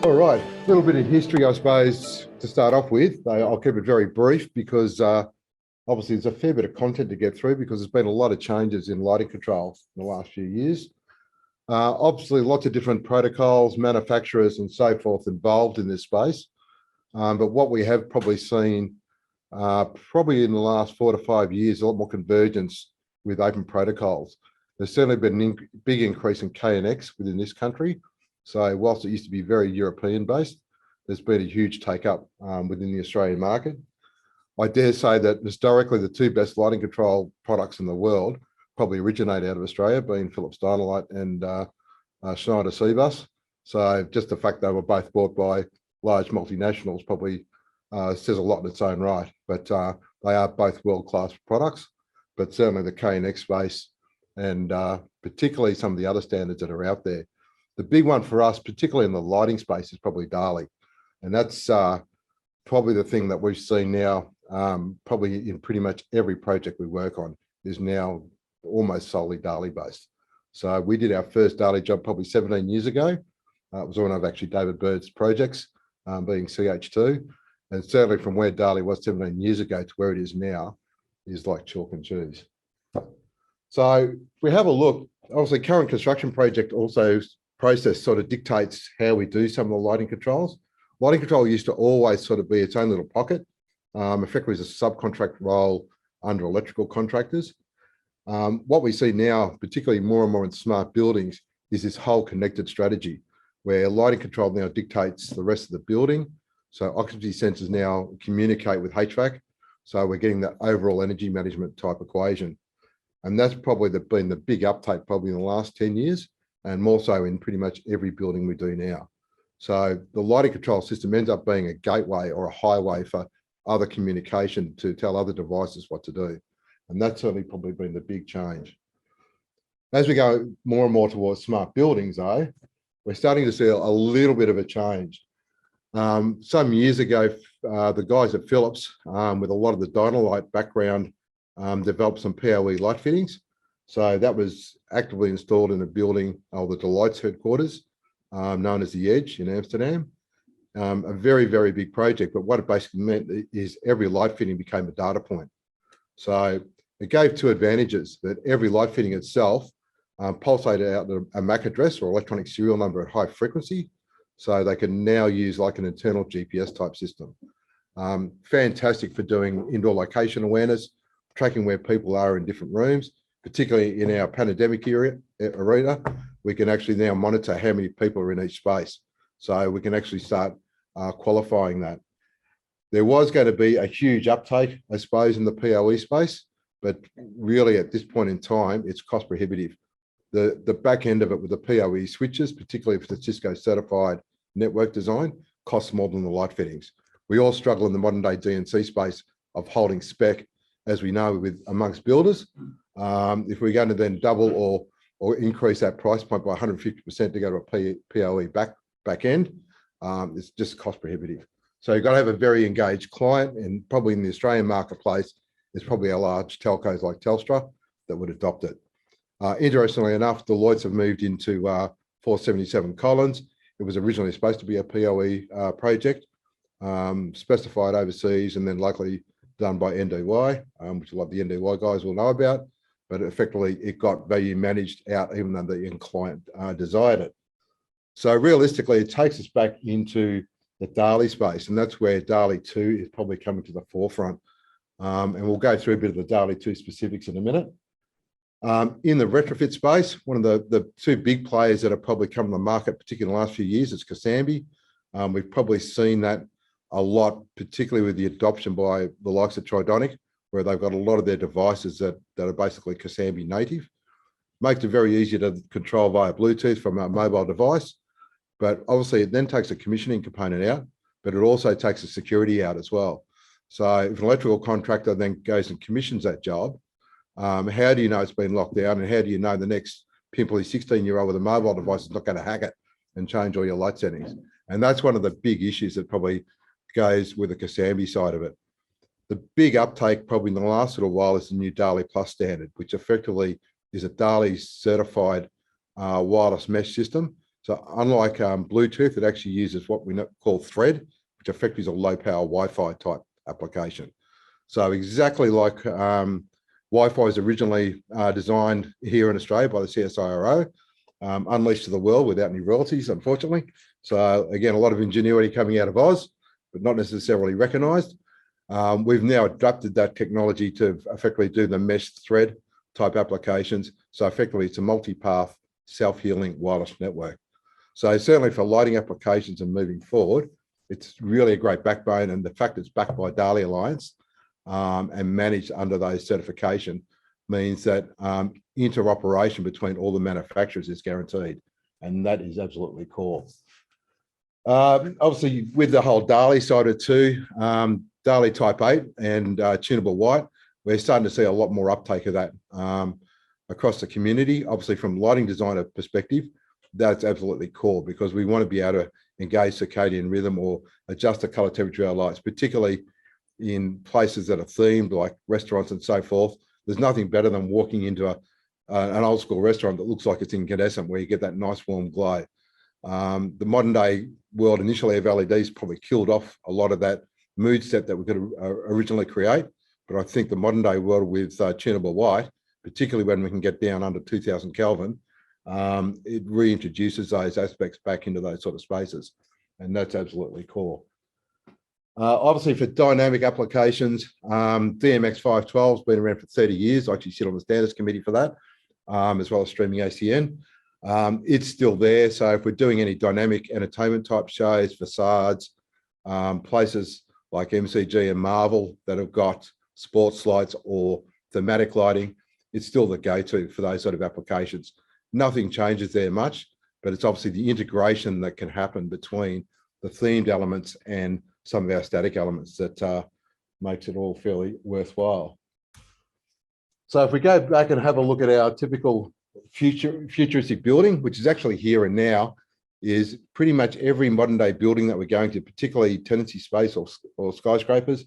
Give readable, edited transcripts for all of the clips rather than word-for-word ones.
All right, a little bit of history, I suppose, to start off with. I'll keep it very brief because obviously there's a fair bit of content to get through because there's been a lot of changes in lighting control in the last few years. Obviously, lots of different protocols, manufacturers and so forth involved in this space. But what we have probably seen probably in the last 4 to 5 years, a lot more convergence with open protocols. There's certainly been a big increase in KNX within this country. So whilst it used to be very European based, there's been a huge take up within the Australian market. I dare say that historically the two best lighting control products in the world probably originate out of Australia, being Philips Dynalight and Schneider Cbus. So just the fact they were both bought by large multinationals probably says a lot in its own right. But they are both world-class products, but certainly the KNX space and particularly some of the other standards that are out there. The big one for us, particularly in the lighting space, is probably DALI. And that's probably the thing that we've seen now, probably in pretty much every project we work on is now almost solely DALI based. So we did our first DALI job probably 17 years ago. It was one of actually David Bird's projects, being CH2. And certainly from where DALI was 17 years ago to where it is now is like chalk and cheese. So if we have a look, obviously current construction project also process sort of dictates how we do some of the lighting controls. Lighting control used to always sort of be its own little pocket, effectively as a subcontract role under electrical contractors. What we see now, particularly more and more in smart buildings, is this whole connected strategy where lighting control now dictates the rest of the building. So occupancy sensors now communicate with HVAC. So we're getting that overall energy management type equation. And that's probably been the big uptake probably in the last 10 years. And more so in pretty much every building we do now. So the lighting control system ends up being a gateway or a highway for other communication to tell other devices what to do. And that's certainly probably been the big change. As we go more and more towards smart buildings, though, we're starting to see a little bit of a change. Some years ago, the guys at Philips, with a lot of the Dynalight background, developed some PoE light fittings. So that was actively installed in a building, the Delight's headquarters, known as the Edge in Amsterdam. A very, very big project, but what it basically meant is every light fitting became a data point. So it gave two advantages: that every light fitting itself pulsated out a MAC address or electronic serial number at high frequency. So they can now use like an internal GPS type system. Fantastic for doing indoor location awareness, tracking where people are in different rooms. Particularly in our pandemic arena, we can actually now monitor how many people are in each space. So we can actually start qualifying that. There was going to be a huge uptake, I suppose, in the PoE space, but really at this point in time, it's cost prohibitive. The back end of it with the PoE switches, particularly for the Cisco certified network design, costs more than the light fittings. We all struggle in the modern day DNC space of holding spec, as we know, with amongst builders. If we're going to then double or increase that price point by 150% to go to a PoE back end, it's just cost prohibitive. So you've got to have a very engaged client, and probably in the Australian marketplace, there's probably a large telcos like Telstra that would adopt it. Interestingly enough, Deloitte's have moved into 477 Collins. It was originally supposed to be a PoE project, specified overseas and then locally done by NDY, which a lot of the NDY guys will know about. But effectively it got value managed out even though the end client desired it. So realistically, it takes us back into the DALI space, and that's where DALI 2 is probably coming to the forefront. And we'll go through a bit of the DALI 2 specifics in a minute. In the retrofit space, one of the two big players that have probably come to the market, particularly in the last few years, is Kasambi. We've probably seen that a lot, particularly with the adoption by the likes of Tridonic, where they've got a lot of their devices that are basically Kasambi native. Makes it very easy to control via Bluetooth from a mobile device, but obviously it then takes a commissioning component out, but it also takes a security out as well. So if an electrical contractor then goes and commissions that job, how do you know it's been locked down, and how do you know the next pimply 16-year-old with a mobile device is not going to hack it and change all your light settings? And that's one of the big issues that probably goes with the Kasambi side of it. The big uptake probably in the last little while is the new DALI Plus standard, which effectively is a DALI certified wireless mesh system So unlike Bluetooth, it actually uses what we call Thread, which effectively is a low power Wi-Fi type application. So exactly like Wi-Fi was originally designed here in Australia by the CSIRO, unleashed to the world without any royalties, unfortunately. So again, a lot of ingenuity coming out of Oz, but not necessarily recognised. We've now adapted that technology to effectively do the mesh thread type applications. So effectively it's a multi-path self-healing wireless network. So certainly for lighting applications and moving forward, it's really a great backbone, and the fact it's backed by DALI Alliance and managed under those certification means that interoperation between all the manufacturers is guaranteed, and that is absolutely core. Obviously, with the whole DALI side of it too, DALI Type 8 and tunable white, we're starting to see a lot more uptake of that across the community. Obviously, from lighting designer perspective, that's absolutely core, because we want to be able to engage circadian rhythm or adjust the color temperature of our lights, particularly in places that are themed like restaurants and so forth. There's nothing better than walking into an old school restaurant that looks like it's incandescent, where you get that nice warm glow. The modern day world initially of LEDs probably killed off a lot of that mood set that we could originally create. But I think the modern day world with tunable white, particularly when we can get down under 2000 Kelvin, it reintroduces those aspects back into those sort of spaces. And that's absolutely core. Obviously for dynamic applications, DMX 512 has been around for 30 years. I actually sit on the standards committee for that, as well as streaming ACN. It's still there. So if we're doing any dynamic entertainment type shows, facades, places like MCG and Marvel that have got sports lights or thematic lighting, it's still the go-to for those sort of applications. Nothing changes there much, but it's obviously the integration that can happen between the themed elements and some of our static elements that makes it all fairly worthwhile. So if we go back and have a look at our typical futuristic building, which is actually here and now, is pretty much every modern day building that we're going to, particularly tenancy space or skyscrapers,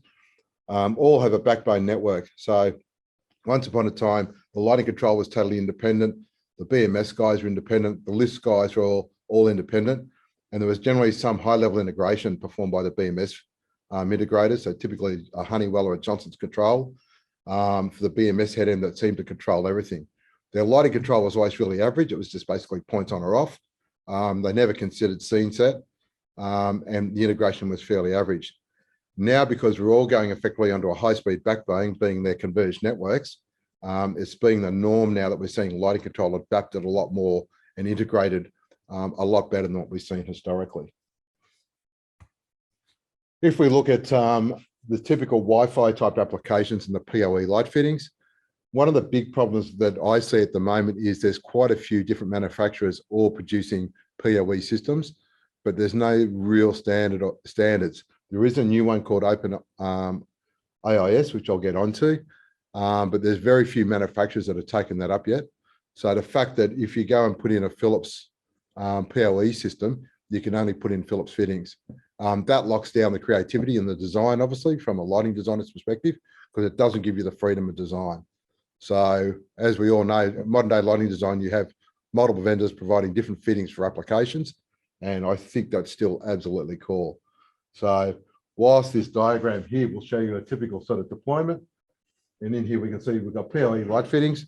all have a backbone network. So once upon a time, the lighting control was totally independent. The BMS guys were independent. The lift guys were all independent. And there was generally some high level integration performed by the BMS integrators. So typically a Honeywell or a Johnson's control for the BMS head end that seemed to control everything. Their lighting control was always really average. It was just basically points on or off. They never considered scene set, and the integration was fairly average. Now, because we're all going effectively onto a high-speed backbone, being their converged networks, it's being the norm now that we're seeing lighting control adapted a lot more and integrated a lot better than what we've seen historically. If we look at the typical Wi-Fi type applications and the PoE light fittings, one of the big problems that I see at the moment is there's quite a few different manufacturers all producing PoE systems, but there's no real standards. There is a new one called Open AIS, which I'll get onto, but there's very few manufacturers that have taken that up yet. So the fact that if you go and put in a Philips PoE system, you can only put in Philips fittings. That locks down the creativity and the design, obviously, from a lighting designer's perspective, because it doesn't give you the freedom of design. So as we all know, modern day lighting design, you have multiple vendors providing different fittings for applications. And I think that's still absolutely core. So whilst this diagram here will show you a typical sort of deployment, and in here we can see we've got PoE light fittings.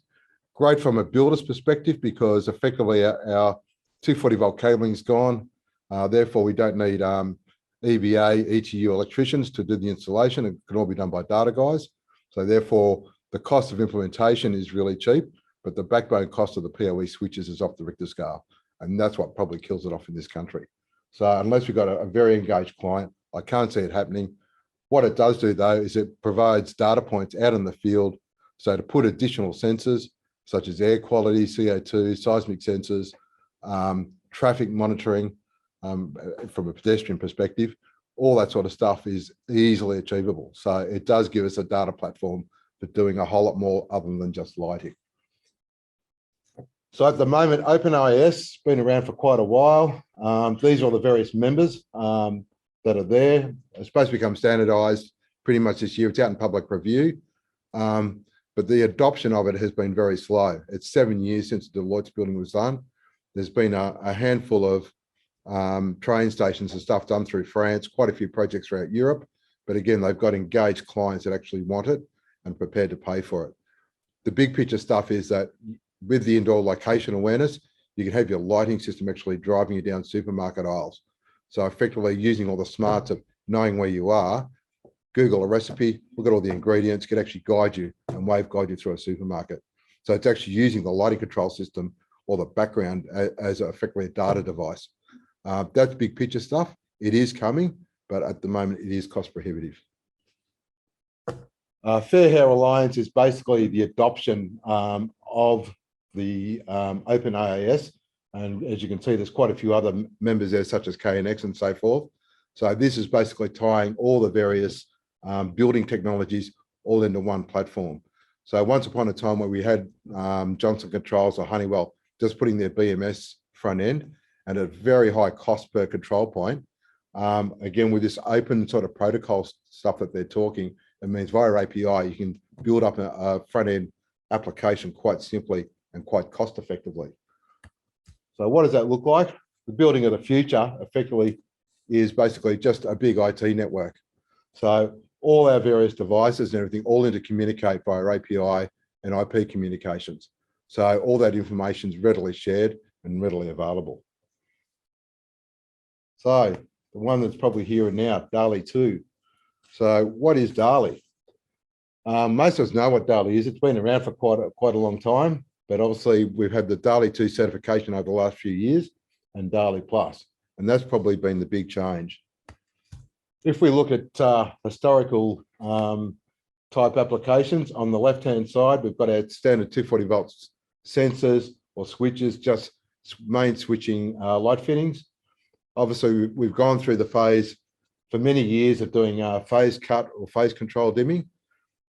Great from a builder's perspective, because effectively our 240 volt cabling is gone. Therefore, we don't need EVA, ETU electricians to do the installation. It can all be done by data guys. So therefore, the cost of implementation is really cheap, but the backbone cost of the PoE switches is off the Richter scale. And that's what probably kills it off in this country. So unless we've got a very engaged client, I can't see it happening. What it does do, though, is it provides data points out in the field. So to put additional sensors, such as air quality, CO2, seismic sensors, traffic monitoring from a pedestrian perspective, all that sort of stuff is easily achievable. So it does give us a data platform for doing a whole lot more other than just lighting. So at the moment, OpenAIS has been around for quite a while. These are the various members that are there. It's supposed to become standardized pretty much this year. It's out in public review. But the adoption of it has been very slow. It's 7 years since Deloitte's building was done. There's been a handful of train stations and stuff done through France, quite a few projects throughout Europe. But again, they've got engaged clients that actually want it and prepared to pay for it. The big picture stuff is that with the indoor location awareness, you can have your lighting system actually driving you down supermarket aisles. So effectively using all the smarts of knowing where you are, Google a recipe, look at all the ingredients, can actually guide you and wave guide you through a supermarket. So it's actually using the lighting control system or the background as effectively a data device. That's big picture stuff. It is coming, but at the moment it is cost prohibitive. Fair Hair Alliance is basically the adoption of the Open AAS. And as you can see, there's quite a few other members there, such as KNX and so forth. So this is basically tying all the various building technologies all into one platform. So once upon a time where we had Johnson Controls or Honeywell just putting their BMS front end and at a very high cost per control point, again, with this open sort of protocol stuff that they're talking, it means via API, you can build up a front end application quite simply and quite cost effectively. So what does that look like? The building of the future effectively is basically just a big IT network. So all our various devices and everything all intercommunicate via API and IP communications. So all that information is readily shared and readily available. So the one that's probably here and now, DALI 2. So what is DALI? Most of us know what DALI is. It's been around for quite a long time, but obviously we've had the DALI 2 certification over the last few years and DALI Plus, and that's probably been the big change. If we look at historical type applications, on the left-hand side, we've got our standard 240 volts sensors or switches, just main switching light fittings. Obviously, we've gone through the phase for many years of doing phase cut or phase control dimming.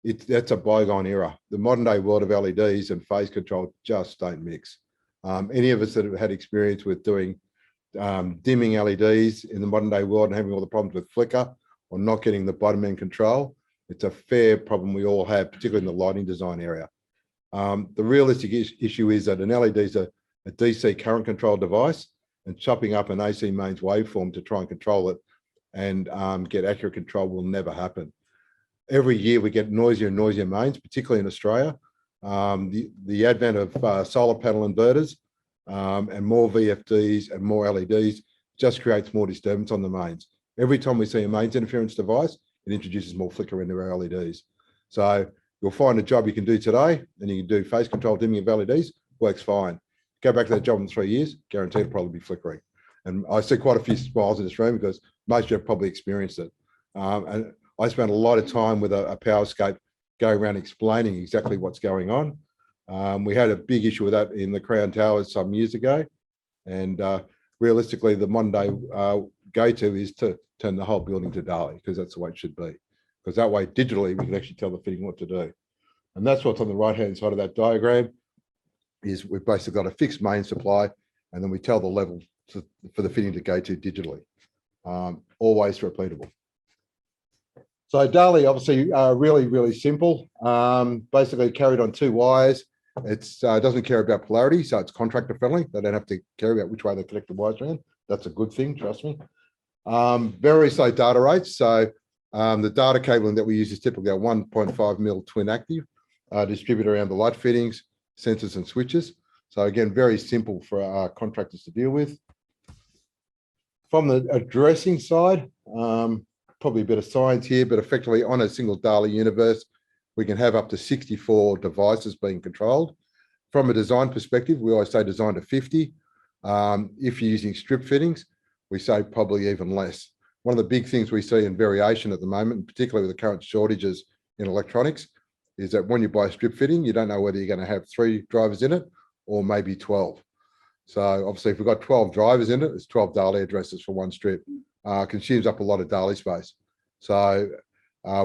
That's a bygone era. The modern day world of LEDs and phase control just don't mix. Any of us that have had experience with doing dimming LEDs in the modern day world and having all the problems with flicker or not getting the bottom end control, it's a fair problem we all have, particularly in the lighting design area. The realistic issue is that an LED is a DC current control device, and chopping up an AC mains waveform to try and control it and get accurate control will never happen. Every year we get noisier and noisier mains, particularly in Australia. The advent of solar panel inverters and more VFDs and more LEDs just creates more disturbance on the mains. Every time we see a mains interference device, it introduces more flicker into our LEDs. So you'll find a job you can do today and you can do phase control dimming of LEDs, works fine. Go back to that job in 3 years, guaranteed it'll probably be flickering. And I see quite a few smiles in this room because most of you have probably experienced it. And I spent a lot of time with a powerscape going around explaining exactly what's going on. We had a big issue with that in the Crown Towers some years ago. And realistically, the modern day go-to is to turn the whole building to DALI, because that's the way it should be. Because that way, digitally, we can actually tell the fitting what to do. And that's what's on the right-hand side of that diagram, is we've basically got a fixed main supply, and then we tell the level for the fitting to go to digitally. Always repeatable. So DALI, obviously, really, really simple. Basically carried on 2 wires. It doesn't care about polarity, so it's contractor friendly. They don't have to care about which way they connect the wires around. That's a good thing, trust me. Very slow data rates. So the data cabling that we use is typically a 1.5 mil twin active, distributed around the light fittings, sensors and switches. So again, very simple for our contractors to deal with. From the addressing side, probably a bit of science here, but effectively on a single DALI universe, we can have up to 64 devices being controlled. From a design perspective, we always say design to 50. If you're using strip fittings, we say probably even less. One of the big things we see in variation at the moment, particularly with the current shortages in electronics, is that when you buy a strip fitting, you don't know whether you're going to have 3 drivers in it or maybe 12. So obviously, if we've got 12 drivers in it, it's 12 DALI addresses for one strip. Consumes up a lot of DALI space. So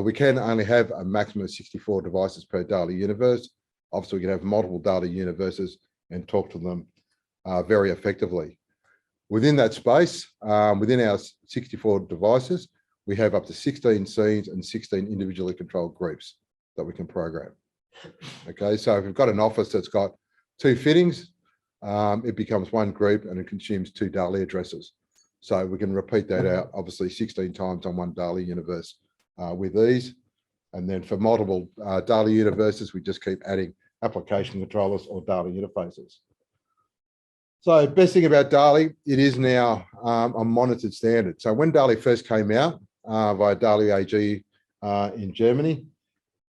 we can only have a maximum of 64 devices per DALI universe. Obviously, we can have multiple DALI universes and talk to them very effectively. Within that space, within our 64 devices, we have up to 16 scenes and 16 individually controlled groups that we can program. Okay, so if we've got an office that's got 2 fittings, it becomes one group and it consumes 2 DALI addresses. So we can repeat that out, obviously 16 times on one DALI universe with these. And then for multiple DALI universes, we just keep adding application controllers or DALI interfaces. So best thing about DALI, it is now a monitored standard. So when DALI first came out via DALI AG in Germany,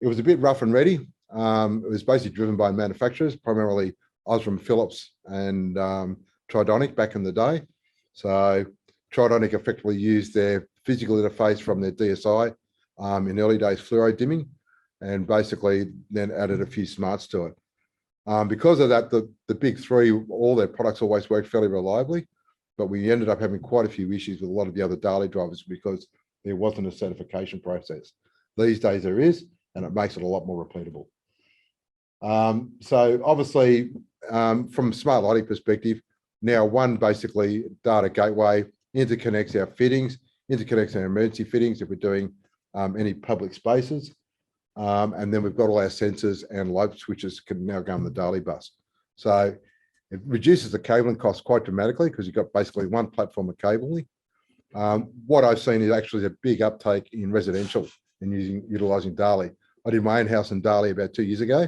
it was a bit rough and ready. It was basically driven by manufacturers, primarily Osram, Philips and Tridonic back in the day. So Tridonic effectively used their physical interface from their DSI in early days fluoro dimming, and basically then added a few smarts to it. Because of that, the big three, all their products always worked fairly reliably, but we ended up having quite a few issues with a lot of the other DALI drivers because there wasn't a certification process. These days there is, and it makes it a lot more repeatable. So obviously, from a smart lighting perspective, now one basically data gateway interconnects our fittings, interconnects our emergency fittings if we're doing any public spaces. And then we've got all our sensors and light switches can now go on the DALI bus. So it reduces the cabling costs quite dramatically because you've got basically one platform of cabling. What I've seen is actually a big uptake in residential and utilizing DALI. I did my own house in DALI about 2 years ago.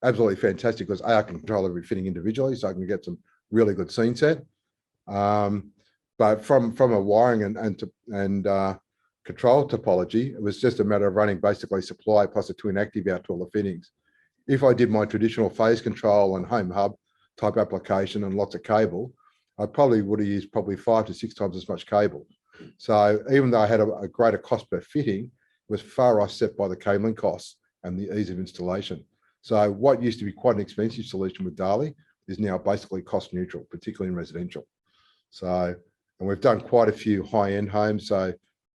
Absolutely fantastic because I can control every fitting individually, so I can get some really good scene set. But from a wiring and control topology, it was just a matter of running basically supply plus a twin active out to all the fittings. If I did my traditional phase control and home hub type application and lots of cable, I probably would have used 5 to 6 times as much cable. So even though I had a greater cost per fitting, it was far offset by the cabling costs and the ease of installation. So what used to be quite an expensive solution with DALI is now basically cost neutral, particularly in residential. So, and we've done quite a few high-end homes. So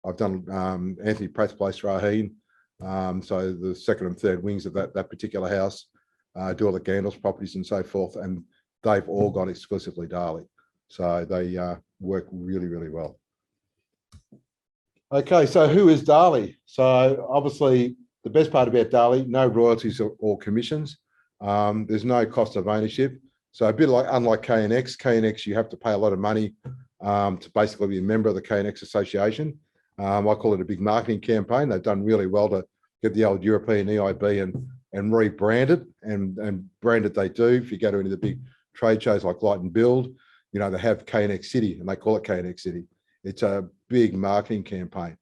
I've done Anthony Pratt's place, Raheen. So the second and third wings of that particular house, do all the Gandalf's properties and so forth, and they've all got exclusively DALI. So they work really, really well. Okay, so who is DALI? So obviously the best part about DALI, no royalties or commissions. There's no cost of ownership. So a bit like, unlike KNX, you have to pay a lot of money to basically be a member of the KNX Association. I call it a big marketing campaign. They've done really well to get the old European EIB and rebrand it, and brand it they do. If you go to any of the big trade shows like Light and Build, you know, they have KNX City and they call it KNX City. It's a big marketing campaign.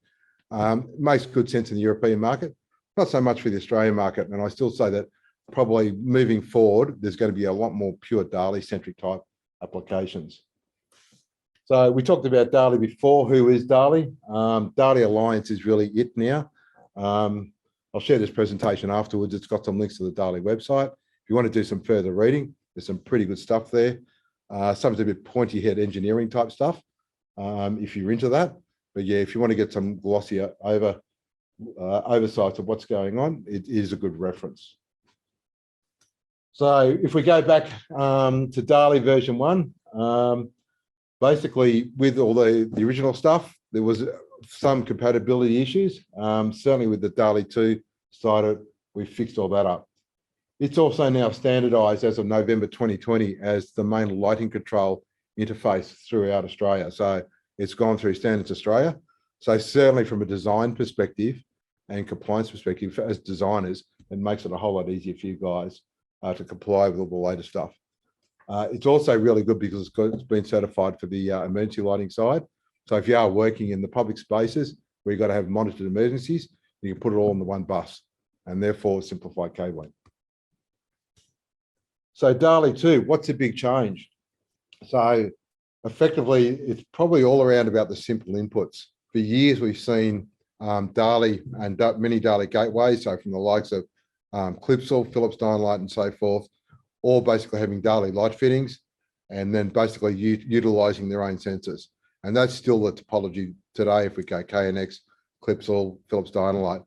Makes good sense in the European market, not so much for the Australian market. And I still say that probably moving forward, there's going to be a lot more pure DALI-centric type applications. So we talked about DALI before. Who is DALI? DALI Alliance is really it now. I'll share this presentation afterwards. It's got some links to the DALI website. If you want to do some further reading, there's some pretty good stuff there. Some a bit pointy head engineering type stuff, if you're into that. But yeah, if you want to get some glossier oversights of what's going on, it is a good reference. So if we go back to DALI version 1, basically with all the original stuff, there was some compatibility issues. Certainly with the DALI 2 side, we fixed all that up. It's also now standardized as of November 2020 as the main lighting control interface throughout Australia. So it's gone through Standards Australia. So certainly from a design perspective and compliance perspective, as designers, it makes it a whole lot easier for you guys to comply with all the latest stuff. It's also really good because it's been certified for the emergency lighting side. So if you are working in the public spaces where you've got to have monitored emergencies, you can put it all on the one bus and therefore simplify cabling. So DALI 2, what's the big change? So effectively, it's probably all around about the simple inputs. For years, we've seen DALI and many DALI gateways, so from the likes of Clipsal, Philips Dynalight and so forth, all basically having DALI light fittings and then basically utilizing their own sensors. And that's still the topology today. If we go KNX, Clipsal, Philips Dynalight,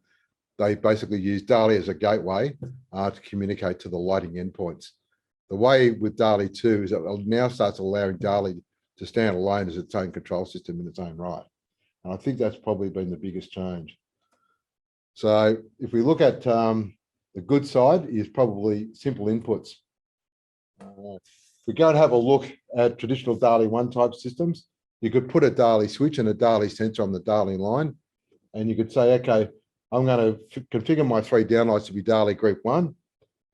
they basically use DALI as a gateway to communicate to the lighting endpoints. The way with DALI 2 is that it now starts allowing DALI to stand alone as its own control system in its own right. And I think that's probably been the biggest change. So if we look at the good side is probably simple inputs. If we go and have a look at traditional DALI 1 type systems, you could put a DALI switch and a DALI sensor on the DALI line, and you could say, okay, I'm going to configure my 3 downlights to be DALI group 1,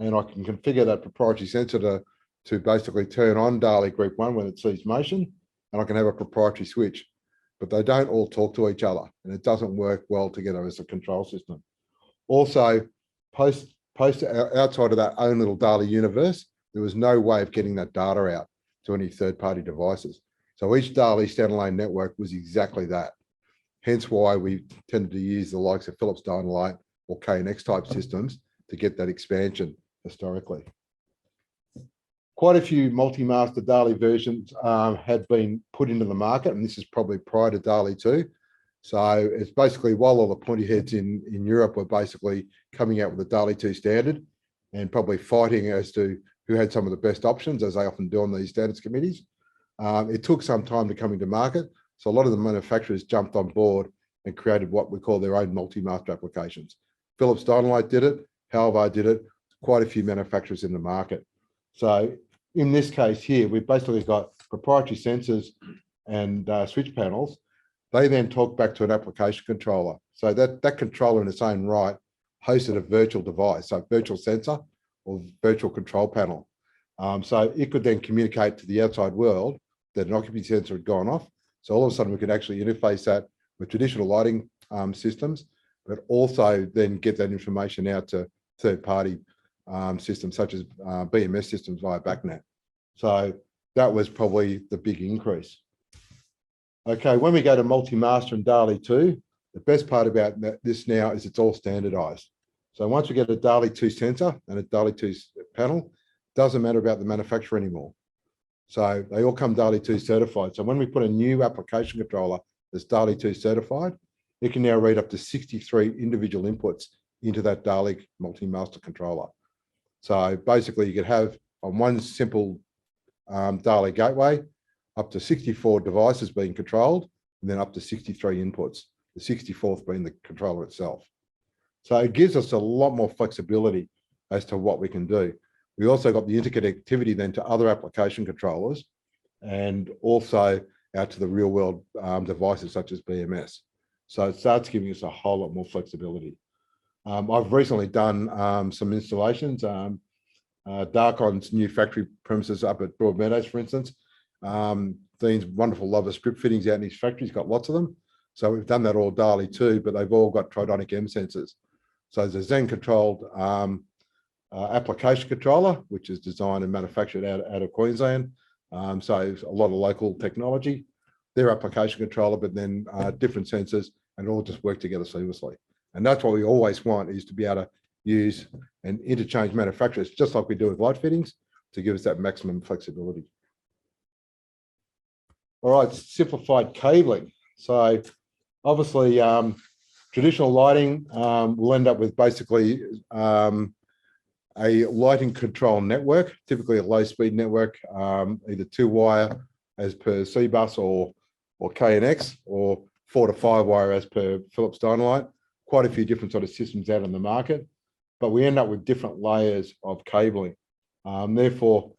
and I can configure that proprietary sensor to basically turn on DALI group 1 when it sees motion, and I can have a proprietary switch. But they don't all talk to each other, and it doesn't work well together as a control system. Also, post outside of that own little DALI universe, there was no way of getting that data out to any third-party devices. So each DALI standalone network was exactly that. Hence why we tended to use the likes of Philips Dynalite or KNX type systems to get that expansion historically. Quite a few multi-master DALI versions had been put into the market, and this is probably prior to DALI 2. So it's basically while all the pointy heads in Europe were basically coming out with the DALI 2 standard and probably fighting as to who had some of the best options, as they often do on these standards committees. It took some time to come into market. So a lot of the manufacturers jumped on board and created what we call their own multi-master applications. Philips Dynalite did it, Halvar did it, quite a few manufacturers in the market. So in this case here, we've basically got proprietary sensors and switch panels. They then talk back to an application controller. So that controller in its own right hosted a virtual device, so virtual sensor or virtual control panel. So it could then communicate to the outside world that an occupancy sensor had gone off. So all of a sudden we could actually interface that with traditional lighting systems, but also then get that information out to third-party systems such as BMS systems via BACnet. So that was probably the big increase. Okay, when we go to multi-master and DALI 2, the best part about this now is it's all standardized. So once we get a DALI 2 sensor and a DALI 2 panel, doesn't matter about the manufacturer anymore. So they all come DALI 2 certified. So when we put a new application controller that's DALI 2 certified, it can now read up to 63 individual inputs into that DALI multi-master controller. So basically you could have on one simple DALI gateway, up to 64 devices being controlled, and then up to 63 inputs, the 64th being the controller itself. So it gives us a lot more flexibility as to what we can do. We also got the interconnectivity then to other application controllers and also out to the real world devices such as BMS. So it starts giving us a whole lot more flexibility. I've recently done some installations. Darkon's new factory premises up at Broadmeadows, for instance. Dean's wonderful love of script fittings out in his factory. He's got lots of them. So we've done that all DALI 2, but they've all got Tridonic M sensors. So there's a Zen controlled application controller, which is designed and manufactured out of Queensland. So a lot of local technology, their application controller, but then different sensors, and all just work together seamlessly. And that's what we always want, is to be able to use and interchange manufacturers, just like we do with light fittings, to give us that maximum flexibility. All right, simplified cabling. So obviously, traditional lighting will end up with basically a lighting control network, typically a low-speed network, either 2-wire as per CBus or KNX, or 4 to 5 wire as per Philips Dynalite. Quite a few different sort of systems out in the market, but we end up with different layers of cabling. Therefore,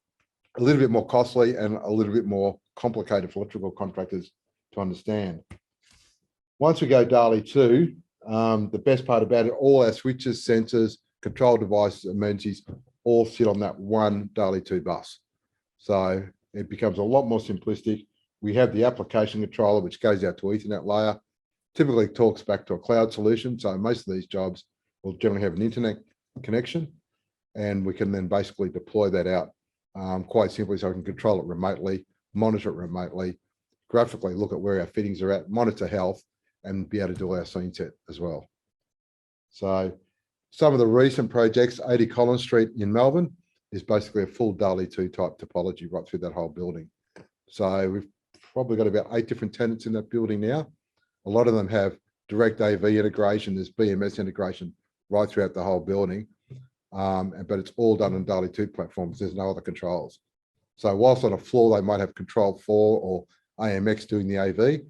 a little bit more costly and a little bit more complicated for electrical contractors to understand. Once we go DALI 2, the best part about it, all our switches, sensors, control devices, emergencies, all sit on that one DALI 2 bus. So it becomes a lot more simplistic. We have the application controller, which goes out to Ethernet layer, typically talks back to a cloud solution. So most of these jobs will generally have an internet connection, and we can then basically deploy that out quite simply, so I can control it remotely, monitor it remotely, graphically look at where our fittings are at, monitor health, and be able to do our scene set as well. So some of the recent projects, 80 Collins Street in Melbourne, is basically a full DALI 2 type topology right through that whole building. So we've probably got about 8 different tenants in that building now. A lot of them have direct AV integration, there's BMS integration right throughout the whole building. But it's all done on DALI 2 platforms. There's no other controls. So whilst on a floor, they might have control 4 or AMX doing the AV,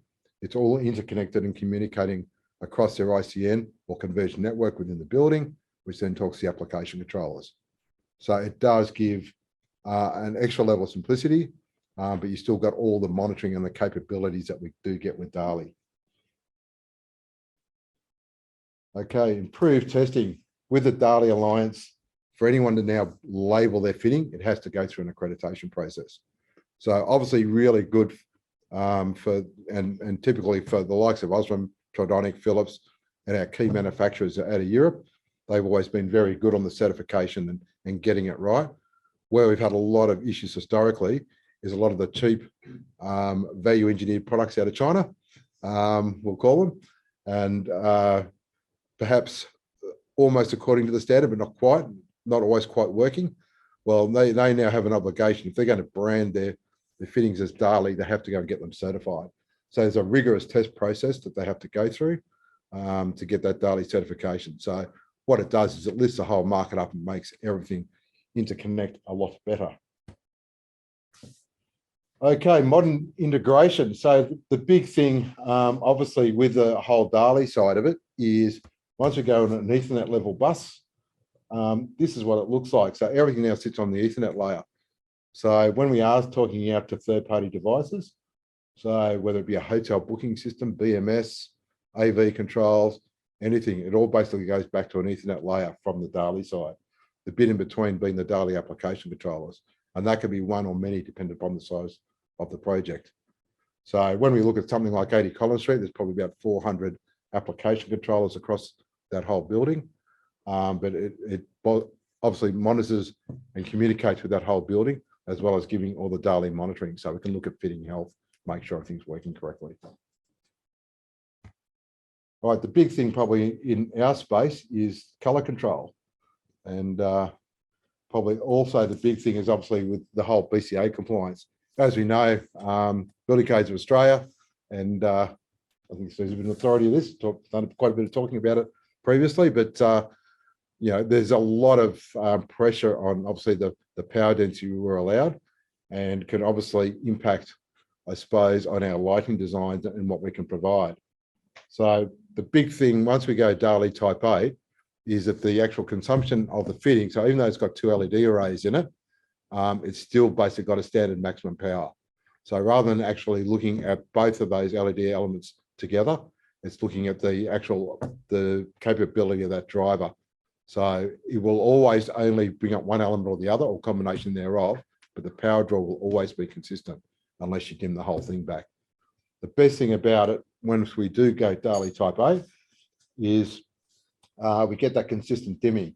it's all interconnected and communicating across their ICN or conversion network within the building, which then talks to the application controllers. So it does give an extra level of simplicity, but you still got all the monitoring and the capabilities that we do get with DALI. Okay, improved testing. With the DALI Alliance, for anyone to now label their fitting, it has to go through an accreditation process. So obviously really good and typically for the likes of Osram, Tridonic, Philips, and our key manufacturers out of Europe, they've always been very good on the certification and getting it right. Where we've had a lot of issues historically is a lot of the cheap value engineered products out of China, we'll call them, and perhaps almost according to the standard, but not quite, not always quite working. Well, they now have an obligation. If they're going to brand their fittings as DALI, they have to go and get them certified. So there's a rigorous test process that they have to go through to get that DALI certification. So what it does is it lifts the whole market up and makes everything interconnect a lot better. Okay, modern integration. So the big thing, obviously, with the whole DALI side of it is once we go on an Ethernet level bus, this is what it looks like. So everything now sits on the Ethernet layer. So when we are talking out to third-party devices, so whether it be a hotel booking system, BMS, AV controls, anything, it all basically goes back to an Ethernet layer from the DALI side. The bit in between being the DALI application controllers. And that could be one or many depending upon the size of the project. So when we look at something like 80 Collins Street, there's probably about 400 application controllers across that whole building. But it obviously monitors and communicates with that whole building, as well as giving all the DALI monitoring. So we can look at fitting health, make sure everything's working correctly. All right, the big thing probably in our space is color control. And probably also the big thing is obviously with the whole BCA compliance. As we know, Building Codes of Australia, and I think there's been an authority of this, done quite a bit of talking about it previously, but you know, there's a lot of pressure on obviously the power density we're allowed, and can obviously impact, I suppose, on our lighting designs and what we can provide. So the big thing, once we go DALI Type A, is that the actual consumption of the fitting, so even though it's got 2 LED arrays in it, it's still basically got a standard maximum power. So rather than actually looking at both of those LED elements together, it's looking at the capability of that driver. So it will always only bring up one element or the other, or combination thereof, but the power draw will always be consistent unless you dim the whole thing back. The best thing about it, once we do go DALI Type A, is we get that consistent dimming.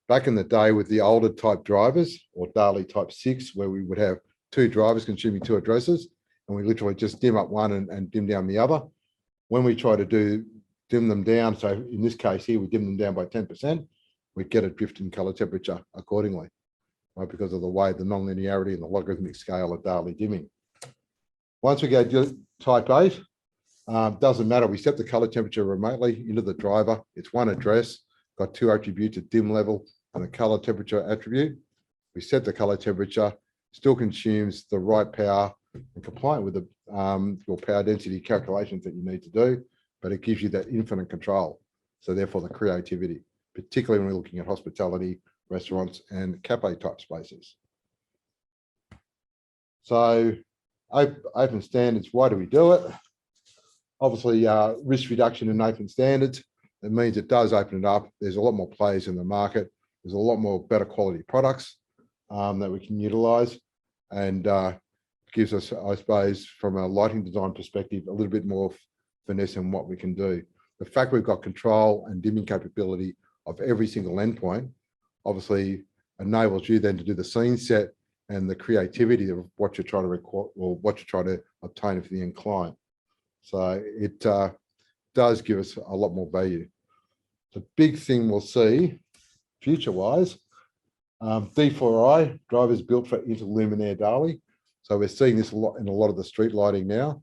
Back in the day with the older type drivers, or DALI Type 6, where we would have 2 drivers consuming 2 addresses, and we literally just dim up one and dim down the other. When we try to dim them down, so in this case here, we dim them down by 10%, we get a drift in color temperature accordingly, right? Because of the way, the non-linearity and the logarithmic scale of DALI dimming. Once we go Type 8, doesn't matter. We set the color temperature remotely into the driver. It's one address, got 2 attributes, a dim level and a color temperature attribute. We set the color temperature, still consumes the right power and compliant with the your power density calculations that you need to do, but it gives you that infinite control. So therefore the creativity, particularly when we're looking at hospitality, restaurants and cafe type spaces. So open standards, why do we do it? Obviously, risk reduction in open standards. It means it does open it up. There's a lot more players in the market. There's a lot more better quality products that we can utilize, and gives us, I suppose, from a lighting design perspective, a little bit more finesse in what we can do. The fact we've got control and dimming capability of every single endpoint obviously enables you then to do the scene set and the creativity of what you're trying to record or what you're trying to obtain for the end client. So it does give us a lot more value. The big thing we'll see future-wise, D4I, drivers built for interluminaire DALI. So we're seeing this a lot in a lot of the street lighting now.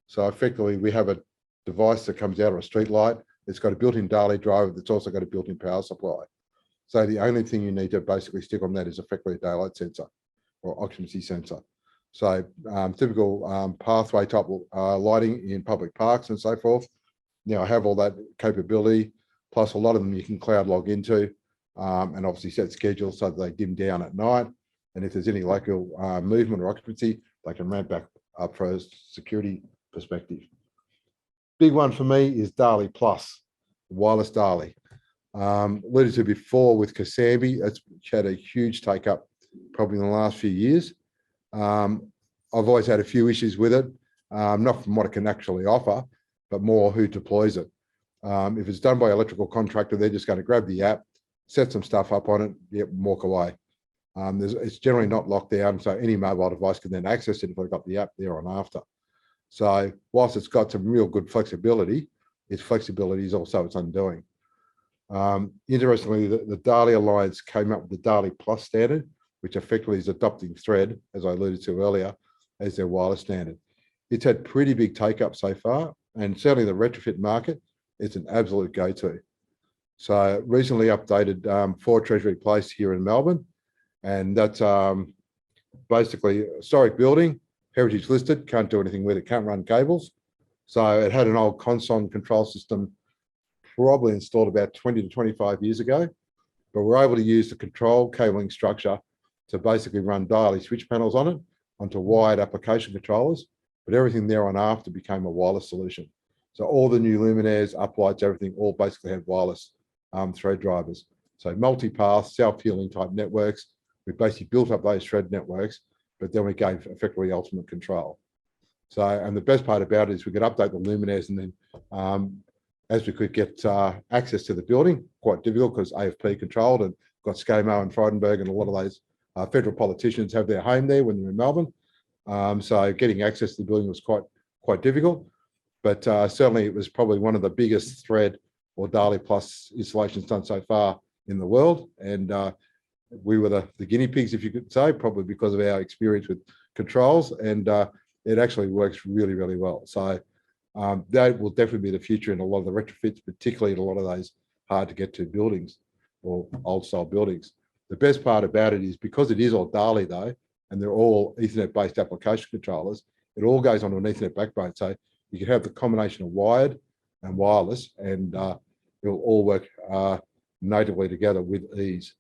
So effectively, we have a device that comes out of a street light. It's got a built-in DALI driver that's also got a built-in power supply. So the only thing you need to basically stick on that is effectively a daylight sensor or occupancy sensor. So typical pathway type lighting in public parks and so forth. Now I have all that capability, plus a lot of them you can cloud log into and obviously set schedules so that they dim down at night And if there's any local movement or occupancy, they can ramp back up for a security perspective. Big one for me is DALI Plus, wireless DALI. Alluded to before with Kasambi, it's had a huge take up probably in the last few years. I've always had a few issues with it, not from what it can actually offer, but more who deploys it. If it's done by an electrical contractor, they're just going to grab the app, set some stuff up on it, yep, walk away. It's generally not locked down, so any mobile device can then access it if they've got the app there on after. So whilst it's got some real good flexibility, its flexibility is also its undoing. Interestingly, the DALI Alliance came up with the DALI Plus standard, which effectively is adopting Thread, as I alluded to earlier, as their wireless standard. It's had pretty big take up so far, and certainly the retrofit market, it's an absolute go-to. So recently updated for Treasury Place here in Melbourne, and that's basically a historic building, heritage listed, can't do anything with it, can't run cables. So it had an old console control system probably installed about 20 to 25 years ago, but we're able to use the control cabling structure to basically run DALI switch panels on it onto wired application controllers, but everything there on after became a wireless solution. So all the new luminaires, uplights, everything all basically had wireless thread drivers. So multi-path, self-healing type networks. We basically built up those thread networks, but then we gave effectively ultimate control. So, and the best part about it is we could update the luminaires, and then as we could get access to the building, quite difficult because AFP controlled, and got ScoMo and Frydenberg and a lot of those federal politicians have their home there when they're in Melbourne. So getting access to the building was quite difficult, but certainly it was probably one of the biggest Thread or DALI Plus installations done so far in the world. And we were the guinea pigs, if you could say, probably because of our experience with controls, and it actually works really, really well. So that will definitely be the future in a lot of the retrofits, particularly in a lot of those hard to get to buildings or old style buildings. The best part about it is because it is all DALI though, and they're all Ethernet based application controllers, it all goes onto an Ethernet backbone. So you can have the combination of wired and wireless, and it'll all work natively together with ease.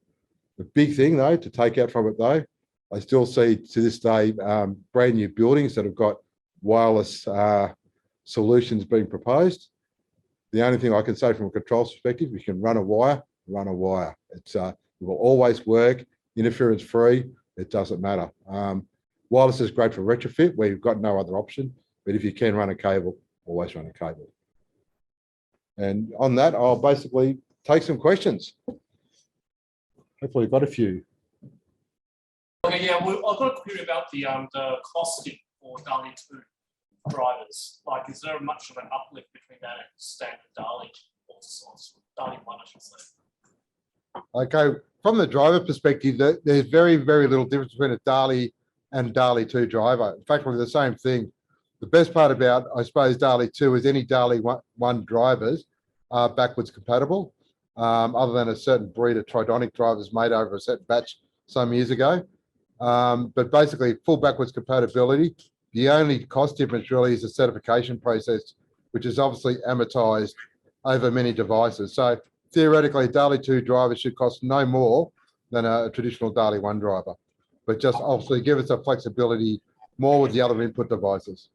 The big thing though, to take out from it though, I still see to this day brand new buildings that have got wireless solutions being proposed. The only thing I can say from a controls perspective, you can run a wire, run a wire. It's it will always work, interference free, it doesn't matter. Wireless is great for retrofit where you've got no other option, but if you can run a cable, always run a cable. And on that, I'll basically take some questions. Hopefully you've got a few. Okay, yeah, well, I've got a query about the costing for DALI 2 drivers. Like, is there much of an uplift between that and standard DALI, or DALI 1, I should say? Okay, from the driver perspective, there's very, very little difference between a DALI and DALI 2 driver. In fact, we're the same thing. The best part about, I suppose, DALI 2 is any DALI 1 drivers are backwards compatible, other than a certain breed of tridonic drivers made over a certain batch some years ago. But basically, full backwards compatibility. The only cost difference really is the certification process, which is obviously amortized over many devices. So theoretically, a DALI 2 driver should cost no more than a traditional DALI 1 driver, but just obviously give us a flexibility more with the other input devices.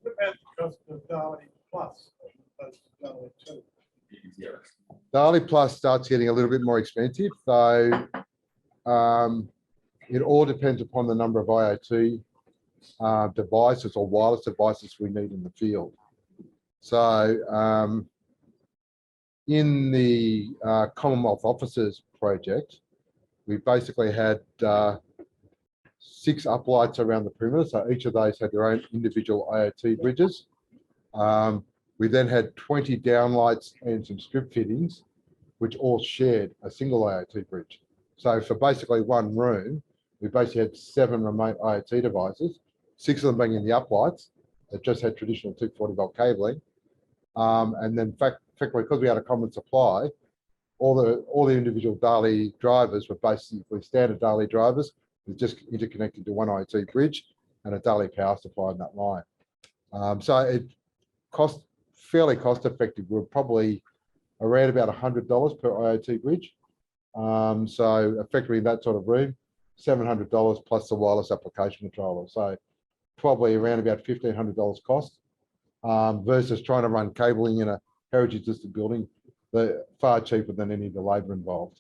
What about the cost of DALI Plus as opposed to DALI 2? DALI Plus starts getting a little bit more expensive, so it all depends upon the number of IoT devices or wireless devices we need in the field. So in the Commonwealth Officers project, we basically had 6 uplights around the perimeter. So each of those had their own individual IoT bridges. We then had 20 downlights and some strip fittings, which all shared a single IoT bridge. So for basically one room, we basically had 7 remote IoT devices, 6 of them being in the uplights that just had traditional 240 volt cabling. And then effectively, because we had a common supply, all the individual DALI drivers were basically standard DALI drivers with just interconnected to one IoT bridge and a DALI power supply on that line. So it cost fairly cost effective. We're probably around about $100 per IoT bridge. So effectively in that sort of room, $700 plus the wireless application controller. So probably around about $1,500 cost versus trying to run cabling in a heritage listed building. They're far cheaper than any of the labour involved.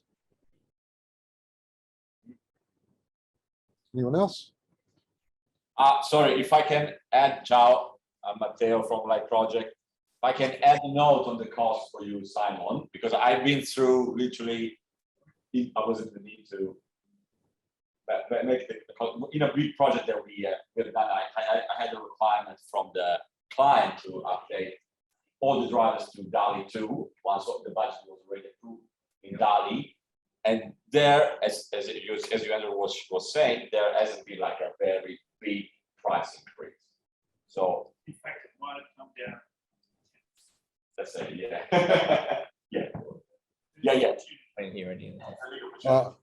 Anyone else? Sorry, if I can add, Ciao, Matteo from Light Project. If I can add a note on the cost for you, Simon, because I've been through literally, I wasn't the need to make in a big project that we have done. I had a requirement from the client to update all the drivers to DALI 2 once the budget was already approved in DALI. And there, as you Andrew was saying, there hasn't been like a very big price increase. So In fact, it might have come down. let's say, yeah. yeah. I didn't hear any of that.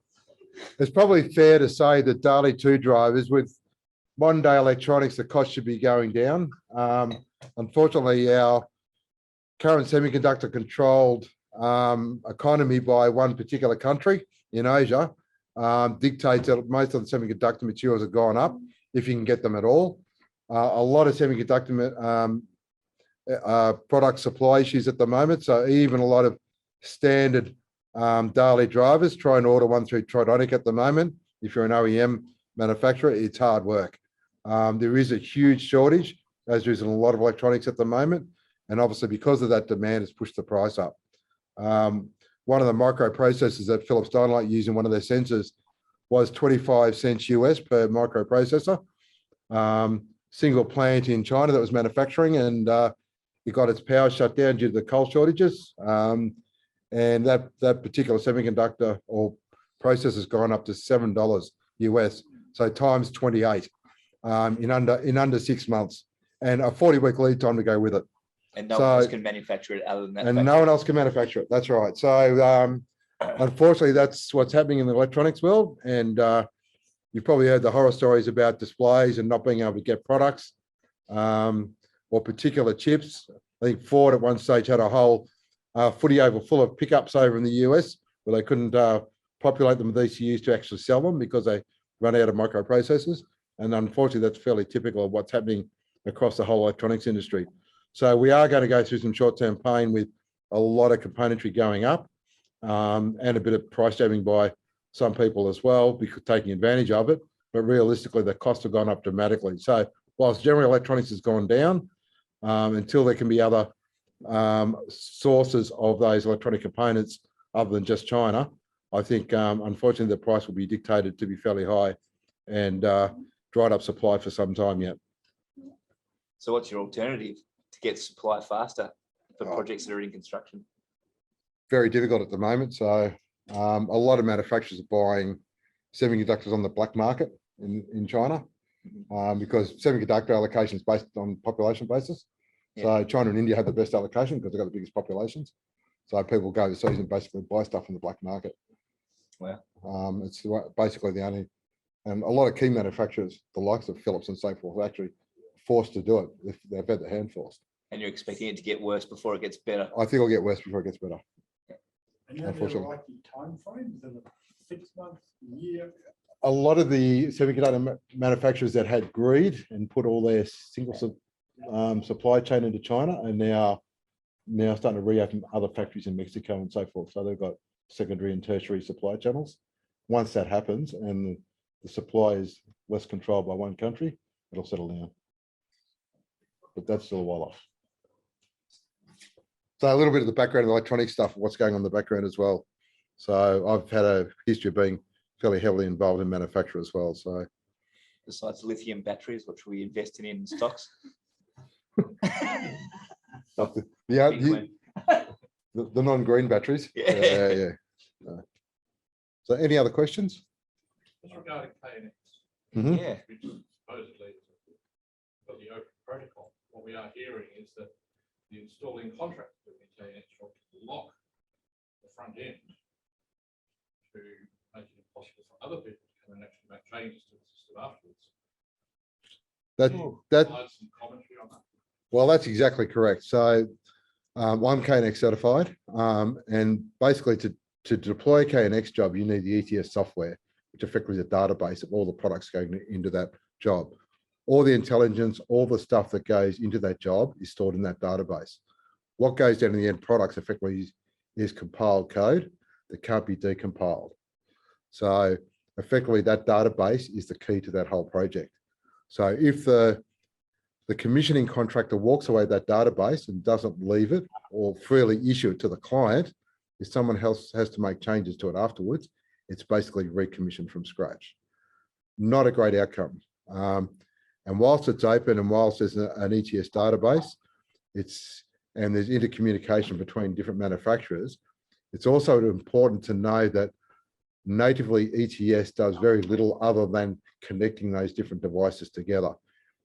It's probably fair to say that DALI 2 drivers with modern day electronics, the cost should be going down. Unfortunately, our current semiconductor controlled economy by one particular country in Asia dictates that most of the semiconductor materials have gone up, if you can get them at all. A lot of semiconductor product supply issues at the moment. So even a lot of standard DALI drivers try and order one through Tridonic at the moment. If you're an OEM manufacturer, it's hard work. There is a huge shortage, as there is in a lot of electronics at the moment. And obviously because of that demand, it's pushed the price up. One of the microprocessors that Philips Dynalite used in one of their sensors was 25 cents US per microprocessor. Single plant in China that was manufacturing, and it got its power shut down due to the coal shortages. And that particular semiconductor or processor has gone up to $7 US, so times 28 in under 6 months, and a 40-week lead time to go with it. And no one else can manufacture it other than that. And no one else can manufacture it. That's right. So unfortunately, that's what's happening in the electronics world. And you've probably heard the horror stories about displays and not being able to get products or particular chips. I think Ford at one stage had a whole footy oval full of pickups over in the US where they couldn't populate them with ECUs to actually sell them because they run out of microprocessors. And unfortunately, that's fairly typical of what's happening across the whole electronics industry. So we are going to go through some short-term pain with a lot of componentry going up and a bit of price jamming by some people as well, because taking advantage of it. But realistically, the costs have gone up dramatically. So whilst general electronics has gone down, until there can be other sources of those electronic components other than just China, I think unfortunately the price will be dictated to be fairly high and dried up supply for some time yet. So what's your alternative to get supply faster for projects that are in construction? Very difficult at the moment. So a lot of manufacturers are buying semiconductors on the black market in China because semiconductor allocation is based on population basis. Yeah. So China and India have the best allocation because they've got the biggest populations. So people go overseas and basically buy stuff in the black market. Wow. It's basically the only, and a lot of key manufacturers, the likes of Philips and so forth, are actually forced to do it if they've had their hand forced. And you're expecting it to get worse before it gets better? I think it'll get worse before it gets better. And you have likely time frames in 6 months, a year. A lot of the semiconductor manufacturers that had greed and put all their single supply chain into China are now starting to reopen other factories in Mexico and so forth. So they've got secondary and tertiary supply channels. Once that happens and the supply is less controlled by one country, it'll settle down. But that's still a while off. So a little bit of the background of electronic stuff, what's going on in the background as well. So I've had a history of being fairly heavily involved in manufacture as well. So besides lithium batteries, what should we invest in stocks? the non-green batteries. Yeah. So any other questions? Just regarding KNX, Yeah. which supposedly got the open protocol, what we are hearing is that the installing contractor in KNX will lock the front end to make it impossible for other people to come and actually make changes to the system afterwards. Provide some commentary on that. Well, that's exactly correct. So I'm KNX certified, and basically to to deploy a KNX job, you need the ETS software, which effectively is a database of all the products going into that job. All the intelligence, all the stuff that goes into that job is stored in that database. What goes down to the end products effectively is compiled code that can't be decompiled. So effectively that database is the key to that whole project. So if the commissioning contractor walks away with that database and doesn't leave it or freely issue it to the client, if someone else has to make changes to it afterwards, it's basically recommissioned from scratch. Not a great outcome. And whilst it's open and whilst there's an ETS database, and there's intercommunication between different manufacturers, it's also important to know that natively ETS does very little other than connecting those different devices together.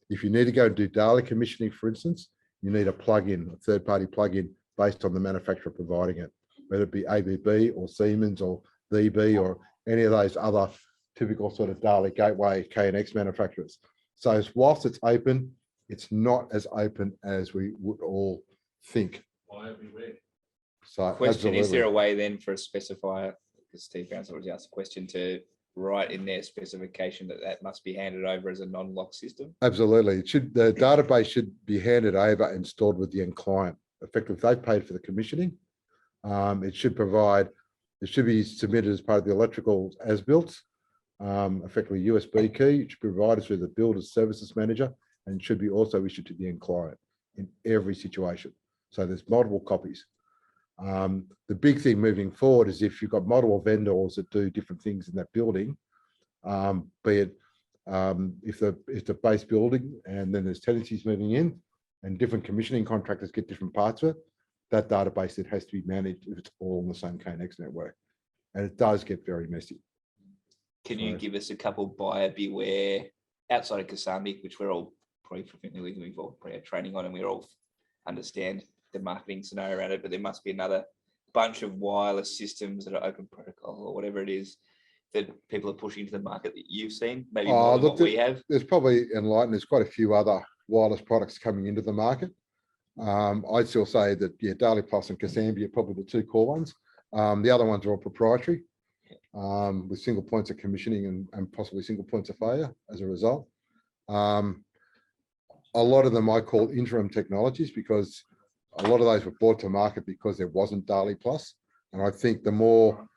If you need to go and do DALI commissioning, for instance, you need a plugin, a third-party plugin based on the manufacturer providing it, whether it be ABB or Siemens or VB or any of those other typical sort of DALI gateway KNX manufacturers. So whilst it's open, it's not as open as we would all think. Why everywhere? So Question, is there a absolutely. way then for a specifier, because Steve Bounce already asked a question, to write in their specification that must be handed over as a non-lock system? Absolutely. The database should be handed over and stored with the end client. Effectively, if they've paid for the commissioning, it should be submitted as part of the electrical as-built, effectively USB key. It should be provided through the builder's services manager and should be also issued to the end client in every situation. So there's multiple copies. The big thing moving forward is if you've got multiple vendors that do different things in that building, be it if the base building and then there's tenancies moving in and different commissioning contractors get different parts of it, that database that has to be managed if it's all on the same KNX network. And it does get very messy. Can you give us a couple buyer beware outside of Kasambi, which we're all probably proficiently looking for, probably training on, and we all understand the marketing scenario around it, but there must be another bunch of wireless systems that are open protocol or whatever it is that people are pushing to the market that you've seen, maybe more than what we have? There's probably Enlighten, there's quite a few other wireless products coming into the market. I'd still say that, yeah, DALI Plus and Kasambi are probably the two core ones. The other ones are all proprietary, with single points of commissioning and possibly single points of failure as a result. A lot of them I call interim technologies because a lot of those were brought to market because there wasn't DALI Plus. And I think the more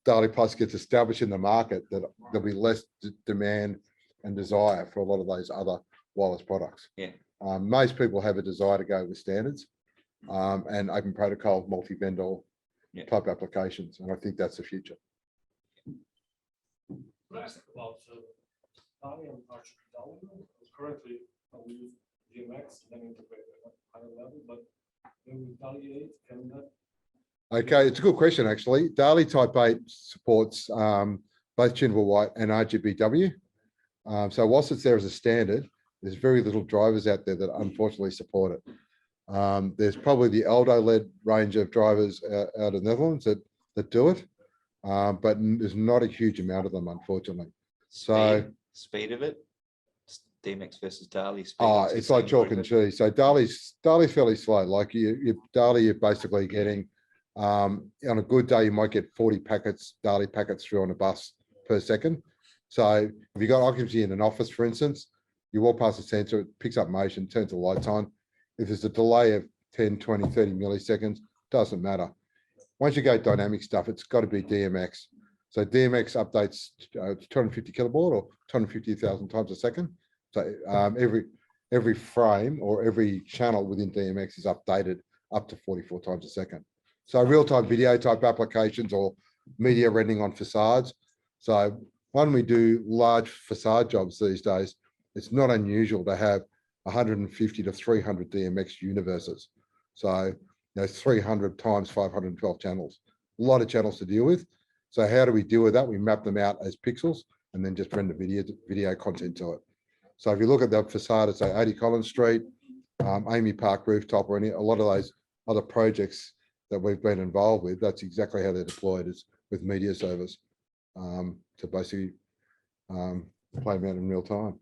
DALI Plus gets established in the market, that there'll be less demand and desire for a lot of those other wireless products. Yeah. Most people have a desire to go with standards and open protocol, multi-vendor type applications. And I think that's the future. Can I ask about DALI and RGB currently we use DMX and then integrate at a higher level, but with DALI 8, can that? Okay, it's a good question actually. DALI Type 8 supports both tunable white and RGBW. So whilst it's there as a standard, there's very little drivers out there that unfortunately support it. There's probably the Aldo-led range of drivers out of the Netherlands that do it, but there's not a huge amount of them, unfortunately. So speed of it, DMX versus DALI. It's like chalk and cheese. So DALI's fairly slow. Like DALI, you're basically getting on a good day, you might get 40 DALI packets through on a bus per second. So if you've got occupancy in an office, for instance, you walk past the sensor, it picks up motion, turns the lights on. If there's a delay of 10, 20, 30 milliseconds, doesn't matter. Once you go dynamic stuff, it's got to be DMX. So DMX updates 250 kilobaud or 250,000 times a second. So every frame or every channel within DMX is updated up to 44 times a second. So real-time video type applications or media rendering on facades. So when we do large facade jobs these days, it's not unusual to have 150 to 300 DMX universes. So 300 times 512 channels, a lot of channels to deal with. So how do we deal with that? We map them out as pixels and then just render video content to it. So if you look at the facade at say 80 Collins Street, Amy Park rooftop, or a lot of those other projects that we've been involved with, that's exactly how they're deployed, is with media servers to basically play them out in real time.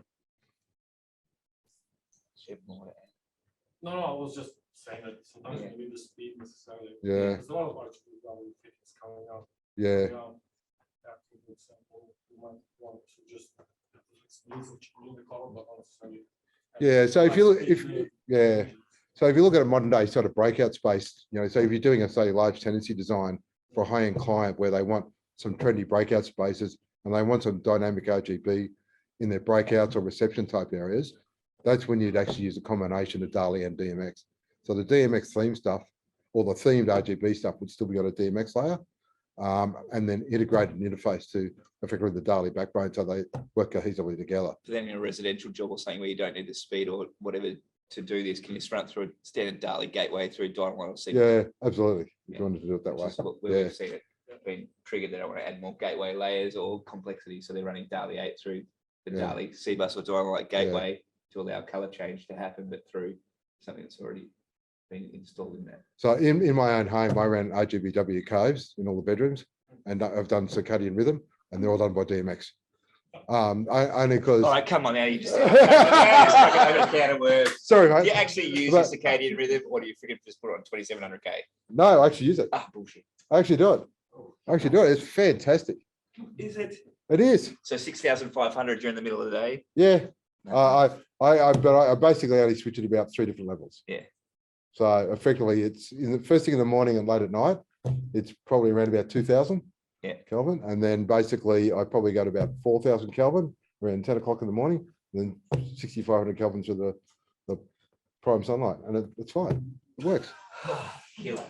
No, I was just saying that sometimes you need the speed necessarily. Yeah. There's a lot of RGB fittings coming out. Yeah. Yeah, so if you look, so if you look at a modern day sort of breakout space, you know, so if you're doing a say large tenancy design for a high-end client where they want some trendy breakout spaces and they want some dynamic RGB in their breakouts or reception type areas, that's when you'd actually use a combination of DALI and DMX. So the DMX theme stuff or the themed RGB stuff would still be on a DMX layer, and then integrated an interface to effectively the DALI backbone so they work cohesively together. Then in a residential job or something where you don't need the speed or whatever to do this, can you just run it through a standard DALI gateway through Dynamo or CP? Yeah, absolutely. If Yeah. you wanted to do it that way. Where we've seen it been triggered, they don't want to add more gateway layers or complexity, so they're running DALI 8 through the DALI CBus or Dynamo gateway to allow color change to happen, but through something that's already been installed in there. So in my own home, I ran RGBW caves in all the bedrooms, and I've done circadian rhythm, and they're all done by DMX. Only because. All right, come on now, you just a can of words. Sorry, Do mate. you actually use your circadian rhythm, or do you freaking just put it on 2700K? No, I actually use it. Ah, bullshit. I actually do it. It's fantastic. Is it? It is. So 6,500 during the middle of the day? Yeah. No. I basically only switch it about 3 different levels. Yeah. So effectively, it's in the first thing in the morning and late at night. It's probably around about 2,000 Kelvin, and then basically I probably go to about 4,000 Kelvin around 10 o'clock in the morning, and then 6,500 Kelvin to the prime sunlight, and it's fine. It works. Killer.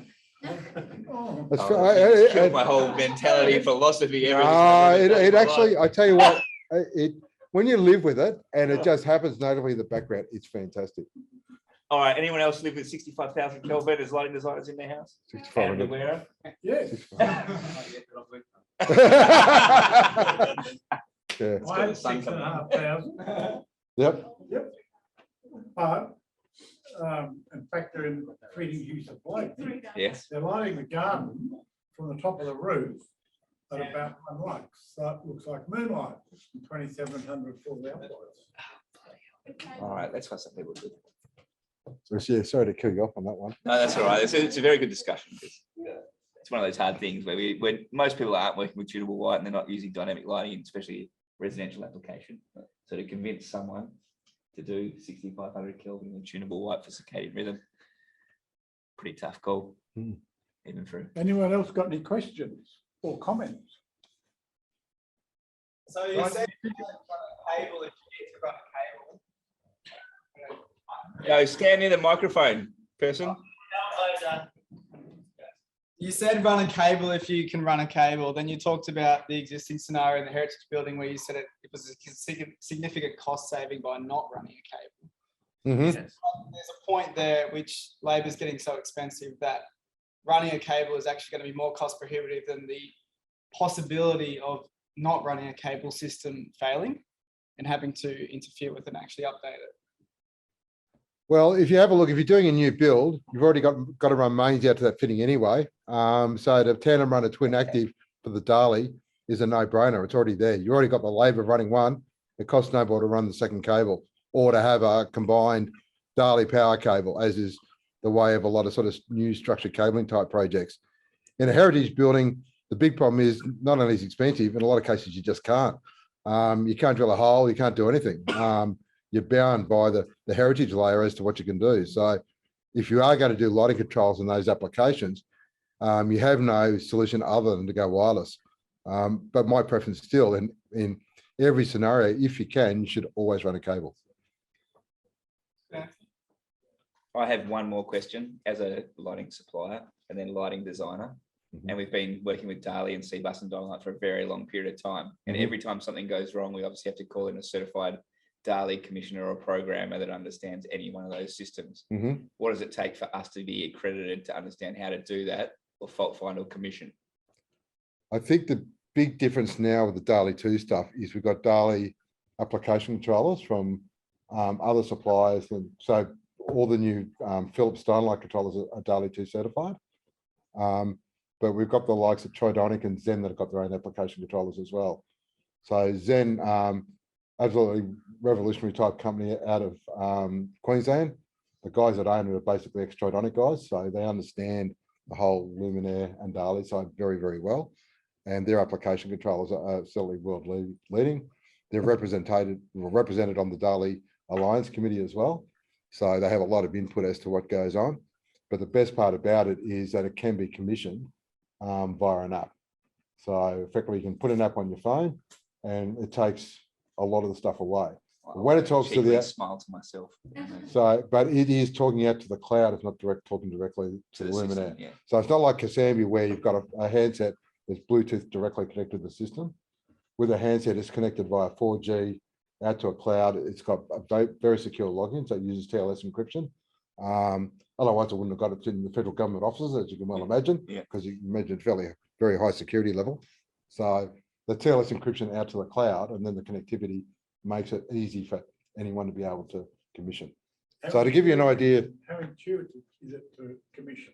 That's Killed my whole mentality, philosophy, everything. It actually, I tell you what, when you live with it and it just happens notably in the background, it's fantastic. All right, anyone else live with 65,000 Kelvin as lighting designers in their house? 6,500. Aware of? Yes. Yeah. I had 6,500. Yep. But, in fact, they're in treating use of light. Yes. They're lighting the garden from the top of the roof at about 1 light. So it looks like moonlight, 2,700 full outlights. All right, that's what some people do. So yeah, sorry to kill you off on that one. No, that's all right. It's a very good discussion. It's one of those hard things where most people aren't working with tunable light and they're not using dynamic lighting, especially residential application. So to convince someone to do 6,500 Kelvin and tunable light for circadian rhythm, pretty tough call, even for. Anyone else got any questions or comments? So you said you run a cable if you need to run a cable. Go stand near the microphone, person. You said run a cable if you can run a cable. Then you talked about the existing scenario in the heritage building where you said it was a significant cost saving by not running a cable. Mm-hmm. There's a point there which labour is getting so expensive that running a cable is actually going to be more cost prohibitive than the possibility of not running a cable system failing and having to interfere with and actually update it. Well, if you have a look, if you're doing a new build, you've already got to run mains out to that fitting anyway. So to tandem run a twin active for the DALI is a no-brainer. It's already there. You already got the labour of running one. It costs no more to run the second cable or to have a combined DALI power cable, as is the way of a lot of sort of new structured cabling type projects. In a heritage building, the big problem is not only is it expensive, in a lot of cases you just can't. You can't drill a hole, you can't do anything. You're bound by the heritage layer as to what you can do. So if you are going to do lighting controls in those applications, you have no solution other than to go wireless. But my preference still, in every scenario, if you can, you should always run a cable. I have one more question as a lighting supplier and then lighting designer. And we've been working with DALI and CBus and Dynamite for a very long period of time. And every time something goes wrong, we obviously have to call in a certified DALI commissioner or programmer that understands any one of those systems. What does it take for us to be accredited to understand how to do that or fault find or commission? I think the big difference now with the DALI 2 stuff is we've got DALI application controllers from other suppliers. And so all the new Philips Dynamite controllers are DALI 2 certified. But we've got the likes of Tridonic and Zen that have got their own application controllers as well. So Zen, absolutely revolutionary type company out of Queensland. The guys that own it are basically ex-Tridonic guys, so they understand the whole Luminaire and DALI side very, very well. and their application controllers are certainly world leading. They're represented on the DALI Alliance Committee as well. So they have a lot of input as to what goes on. But the best part about it is that it can be commissioned via an app. So effectively, you can put an app on your phone and it takes a lot of the stuff away. When it talks to the app, smile to myself. so, but it is talking out to the cloud. It's not talking directly to the Luminaire. system, yeah. So it's not like Kasambi where you've got a handset that's Bluetooth directly connected to the system. With a handset, it's connected via 4G out to a cloud. It's got a very secure login, so it uses TLS encryption. Otherwise, I wouldn't have got it in the federal government offices, as you can well imagine, because you can imagine very high security level. So the TLS encryption out to the cloud, and then the connectivity makes it easy for anyone to be able to commission. So to give you an idea, How intuitive is it to commission?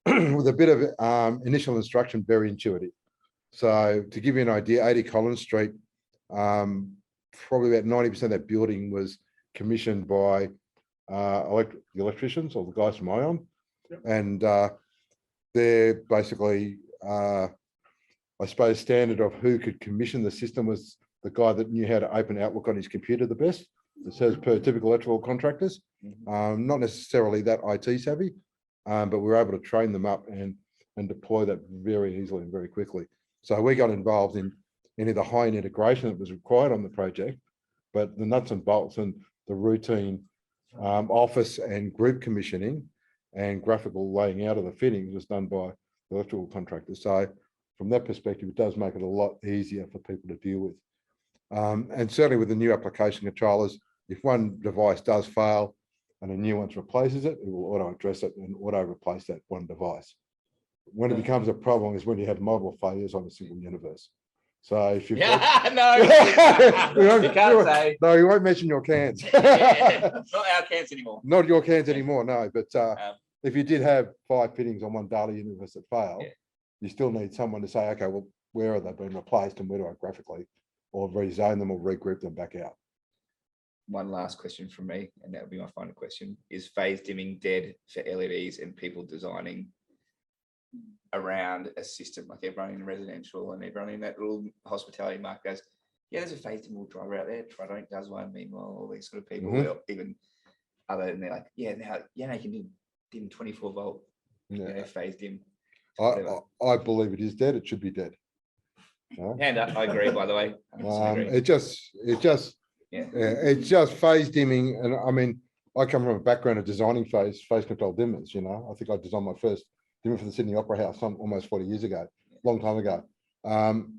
with a bit of initial instruction, very intuitive. So to give you an idea, 80 Collins Street, probably about 90% of that building was commissioned by the electricians or the guys from ION. Yep. And they're basically, I suppose, standard of who could commission the system was the guy that knew how to open Outlook on his computer the best. It says per typical electrical contractors, not necessarily that IT savvy, but we were able to train them up and deploy that very easily and very quickly. So we got involved in any of the high-end integration that was required on the project, but the nuts and bolts and the routine office and group commissioning and graphical laying out of the fittings was done by the electrical contractors. So from that perspective, it does make it a lot easier for people to deal with. And certainly with the new application controllers, if one device does fail and a new one replaces it, it will auto address it and auto replace that one device. When it becomes a problem is when you have multiple failures on a single universe. So if you've got, No, you can't say. no, you won't mention your cans. Not our cans anymore. Not your cans anymore, no. But if you did have 5 fittings on one DALI universe that failed, you still need someone to say, okay, well, where are they being replaced and where do I graphically or rezone them or regroup them back out? One last question from me, and that would be my final question. Is phase dimming dead for LEDs and people designing around a system, like everyone in residential and everyone in that little hospitality market goes, yeah, there's a phase dimmable driver out there. Tridonic does one. Meanwhile, all these sort of people, even other, and they're like, yeah, now, you can dim 24 volt, phase dim. I believe it is dead. It should be dead. Hand up. I agree, by the way. It's just phase dimming. And I mean, I come from a background of designing phase control dimmers, I think I designed my first dimmer for the Sydney Opera House almost 40 years ago, long time ago.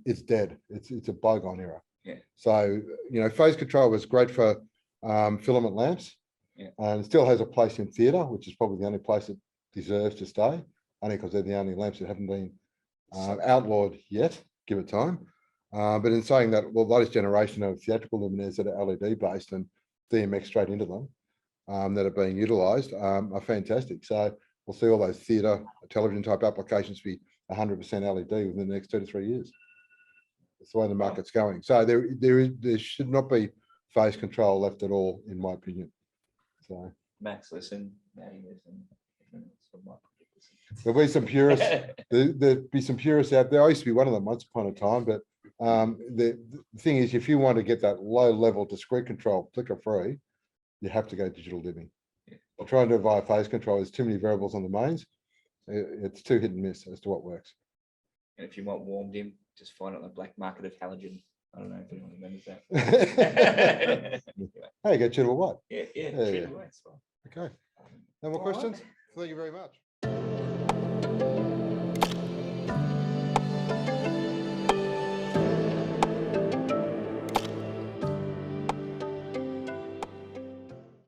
It's dead. It's a bygone era. Yeah. So, phase control was great for filament lamps, and it still has a place in theatre, which is probably the only place it deserves to stay, only because they're the only lamps that haven't been outlawed yet. Give it time. But in saying that, well, the latest generation of theatrical luminaires that are LED based and DMX straight into them that are being utilised are fantastic. So we'll see all those theatre, television type applications be 100% LED within the next 2 to 3 years. That's the way the market's going. So there should not be phase control left at all, in my opinion. So Max, listen. Maddie, listen. There'll be some purists. There'll be some purists out there. I used to be one of them once upon a time, but the thing is, if you want to get that low level discrete control flicker free, you have to go digital dimming. Trying to do via phase control, there's too many variables on the mains. It's too hit and miss as to what works. And if you want warm dim, just find it on the black market of halogen. I don't know if anyone remembers that. Hey, go tunable white. Yeah. Okay. No more questions? Thank you very much.